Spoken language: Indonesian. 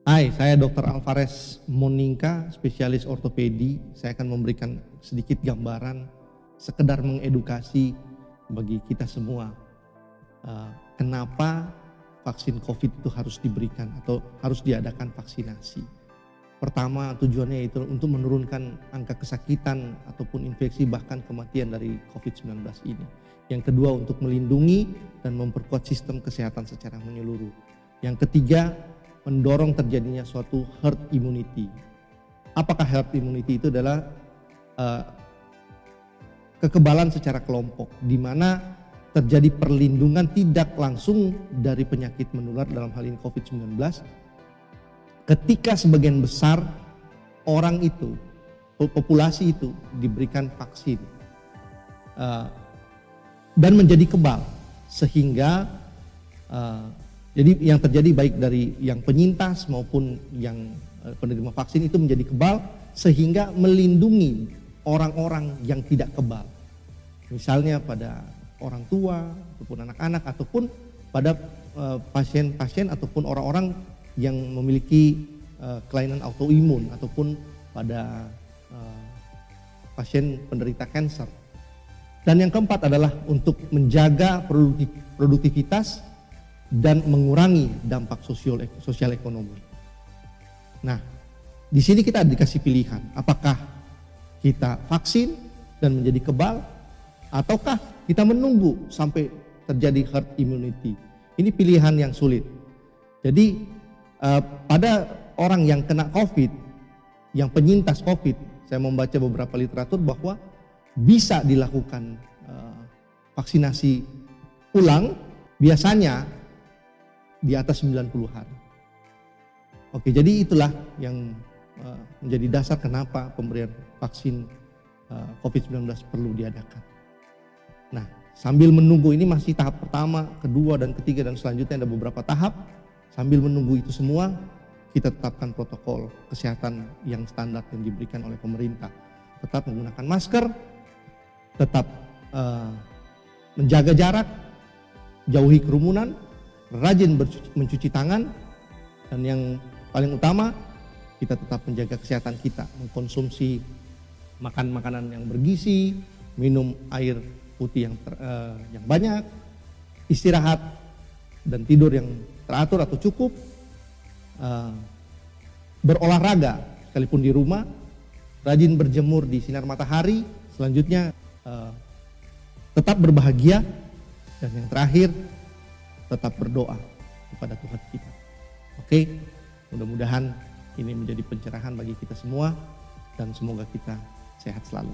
Hai, saya Dr. Alvarez Moningka, spesialis ortopedi. Saya akan memberikan sedikit gambaran, sekedar mengedukasi bagi kita semua. Kenapa vaksin COVID itu harus diberikan atau harus diadakan vaksinasi. Pertama, tujuannya itu untuk menurunkan angka kesakitan ataupun infeksi bahkan kematian dari COVID-19 ini. Yang kedua, untuk melindungi dan memperkuat sistem kesehatan secara menyeluruh. Yang ketiga, mendorong terjadinya suatu herd immunity. Apakah herd immunity? Itu adalah kekebalan secara kelompok, di mana terjadi perlindungan tidak langsung dari penyakit menular, dalam hal ini COVID-19, ketika sebagian besar orang itu, populasi itu diberikan vaksin dan menjadi kebal, sehingga jadi yang terjadi baik dari yang penyintas maupun yang penerima vaksin itu menjadi kebal, sehingga melindungi orang-orang yang tidak kebal. Misalnya pada orang tua ataupun anak-anak ataupun pada pasien-pasien ataupun orang-orang yang memiliki kelainan autoimun ataupun pada pasien penderita kanker. Dan yang keempat adalah untuk menjaga produktivitas dan mengurangi dampak sosial ekonomi. Nah, di sini kita dikasih pilihan, apakah kita vaksin dan menjadi kebal, ataukah kita menunggu sampai terjadi herd immunity. Ini pilihan yang sulit. Jadi pada orang yang kena COVID, yang penyintas COVID, saya membaca beberapa literatur bahwa bisa dilakukan vaksinasi ulang, biasanya di atas 90 hari. Oke, jadi itulah yang menjadi dasar kenapa pemberian vaksin COVID-19 perlu diadakan. Nah, sambil menunggu, ini masih tahap pertama, kedua, dan ketiga, dan selanjutnya ada beberapa tahap. Sambil menunggu itu semua, kita tetapkan protokol kesehatan yang standar yang diberikan oleh pemerintah. Tetap menggunakan masker, tetap menjaga jarak, jauhi kerumunan, rajin mencuci tangan, dan yang paling utama kita tetap menjaga kesehatan kita, mengkonsumsi makanan yang bergizi, minum air putih yang banyak, istirahat dan tidur yang teratur atau cukup, berolahraga sekalipun di rumah, rajin berjemur di sinar matahari, selanjutnya tetap berbahagia, dan yang terakhir tetap berdoa kepada Tuhan kita. Oke, mudah-mudahan ini menjadi pencerahan bagi kita semua dan semoga kita sehat selalu.